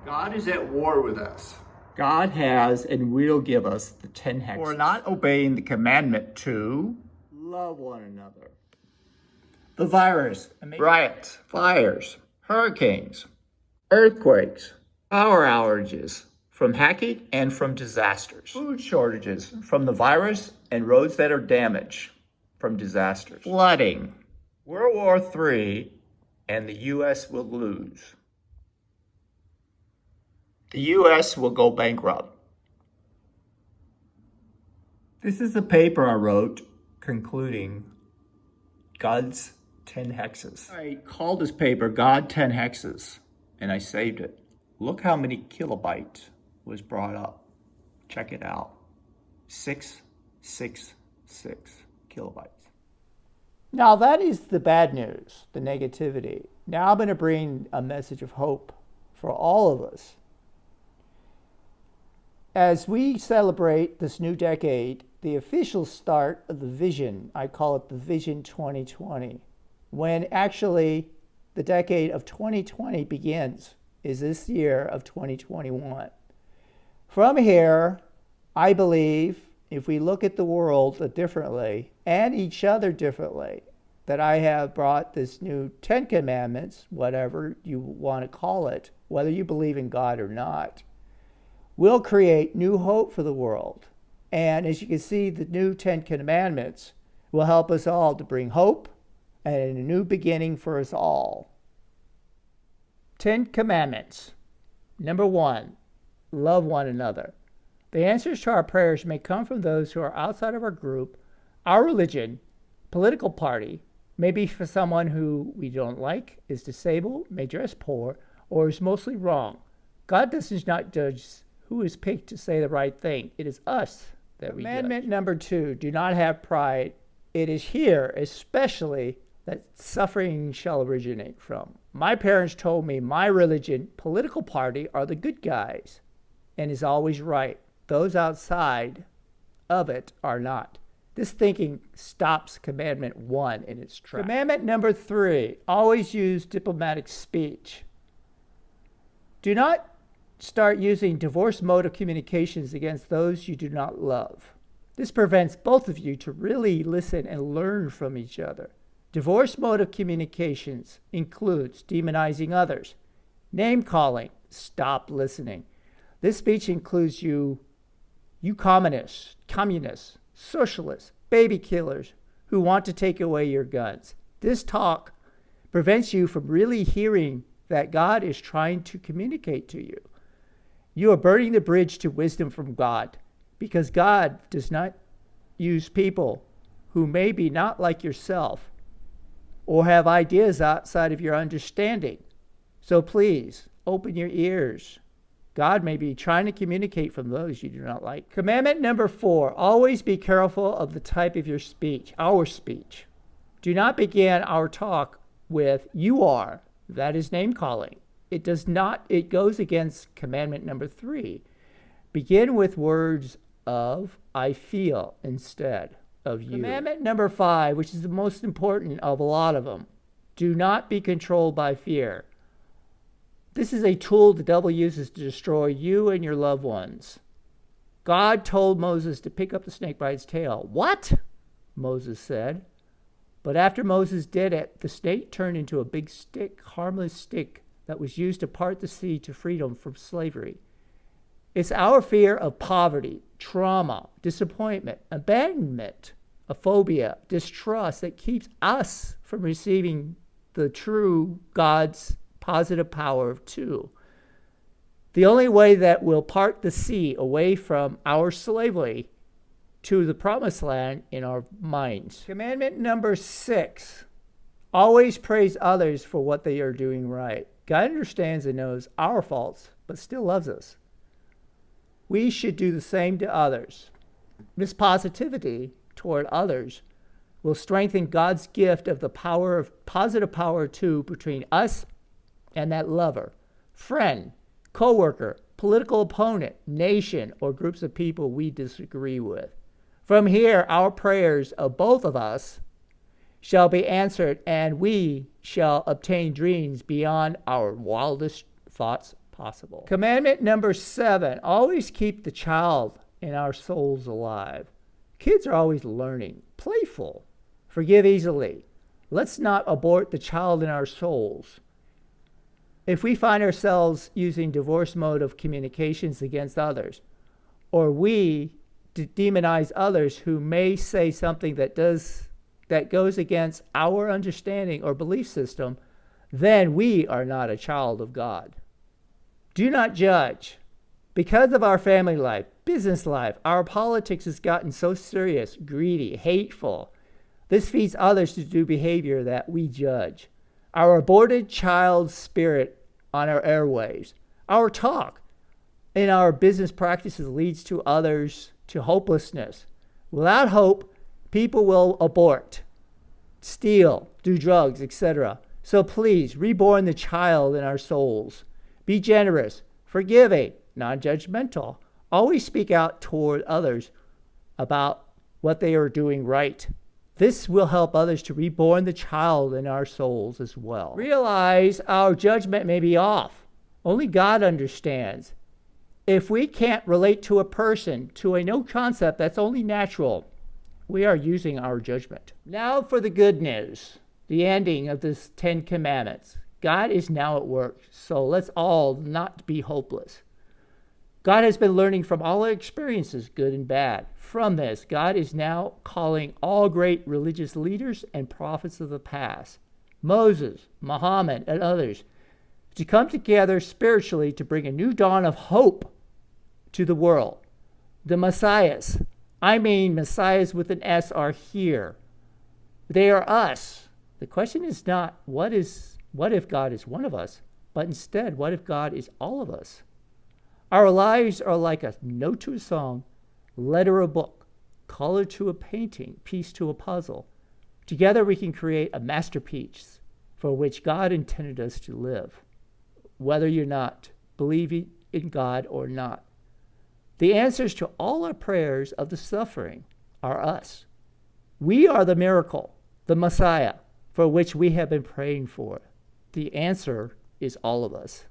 God is at war with us. God has and will give us the 10 hexes. For not obeying the commandment to Love one another. the virus, riots, fires, hurricanes, earthquakes, power outages, from hacking and from disasters, food shortages, from the virus and roads that are damaged, from disasters, flooding, World War III, and the U.S. will lose. The U.S. will go bankrupt. This is the paper I wrote concluding God's 10 hexes. I called this paper God 10 Hexes, and I saved it. Look how many kilobytes was brought up. Check it out. 666 kilobytes. Now that is the bad news, the negativity. Now I'm going to bring a message of hope for all of us. As we celebrate this new decade, the official start of the vision, I call it the Vision 2020, when actually the decade of 2020 begins, is this year of 2021. From here, I believe, if we look at the world differently and each other differently, that I have brought this new 10 commandments, whatever you want to call it, whether you believe in God or not, will create new hope for the world. And as you can see, the new 10 commandments will help us all to bring hope and a new beginning for us all. 10 commandments. Number 1, love one another. The answers to our prayers may come from those who are outside of our group, our religion, political party, maybe for someone who we don't like, is disabled, may dress poor, or is mostly wrong. God does not judge who is picked to say the right thing. It is us that we judge. Commandment number 2, do not have pride. It is here, especially, that suffering shall originate from. My parents told me my religion, political party, are the good guys, and is always right. Those outside of it are not. This thinking stops commandment 1 in its tracks. Commandment number 3, always use diplomatic speech. Do not start using divorce mode of communications against those you do not love. This prevents both of you to really listen and learn from each other. Divorce mode of communications includes demonizing others, name calling, stop listening. This speech includes you communists, socialists, baby killers who want to take away your guns. This talk prevents you from really hearing that God is trying to communicate to you. You are burning the bridge to wisdom from God, because God does not use people who may be not like yourself or have ideas outside of your understanding. So please, open your ears. God may be trying to communicate from those you do not like. Commandment number 4, always be careful of the type of your speech, our speech. Do not begin our talk with you are. That is name calling. It goes against commandment number 3. Begin with words of I feel instead of you. Commandment number 5, which is the most important of a lot of them. Do not be controlled by fear. This is a tool the devil uses to destroy you and your loved ones. God told Moses to pick up the snake by its tail. What? Moses said. But after Moses did it, the snake turned into a big stick, harmless stick that was used to part the sea to freedom from slavery. It's our fear of poverty, trauma, disappointment, abandonment, a phobia, distrust that keeps us from receiving the true God's positive power of 2. The only way that will part the sea away from our slavery to the promised land in our minds. Commandment number 6, always praise others for what they are doing right. God understands and knows our faults, but still loves us. We should do the same to others. This positivity toward others will strengthen God's gift of the power of positive power 2 between us and that lover, friend, co-worker, political opponent, nation, or groups of people we disagree with. From here, our prayers of both of us shall be answered, and we shall obtain dreams beyond our wildest thoughts possible. Commandment number 7, always keep the child in our souls alive. Kids are always learning, playful, forgive easily. Let's not abort the child in our souls. If we find ourselves using divorce mode of communications against others, or we demonize others who may say something that goes against our understanding or belief system, then we are not a child of God. Do not judge. Because of our family life, business life, our politics has gotten so serious, greedy, hateful. This feeds others to do behavior that we judge. Our aborted child spirit on our airwaves, our talk in our business practices leads to others to hopelessness. Without hope, people will abort, steal, do drugs, etc. So please, reborn the child in our souls. Be generous, forgiving, non-judgmental. Always speak out toward others about what they are doing right. This will help others to reborn the child in our souls as well. Realize our judgment may be off. Only God understands. If we can't relate to a person, to a new concept that's only natural, we are using our judgment. Now for the good news, the ending of this 10 Commandments. God is now at work, so let's all not be hopeless. God has been learning from all our experiences, good and bad. From this, God is now calling all great religious leaders and prophets of the past, Moses, Muhammad, and others, to come together spiritually to bring a new dawn of hope to the world. The Messiahs, Messiahs with an S, are here. They are us. The question is not what if God is one of us, but instead, what if God is all of us? Our lives are like a note to a song, letter a book, color to a painting, piece to a puzzle. Together we can create a masterpiece for which God intended us to live, whether you're not believing in God or not. The answers to all our prayers of the suffering are us. We are the miracle, the Messiah, for which we have been praying for. The answer is all of us.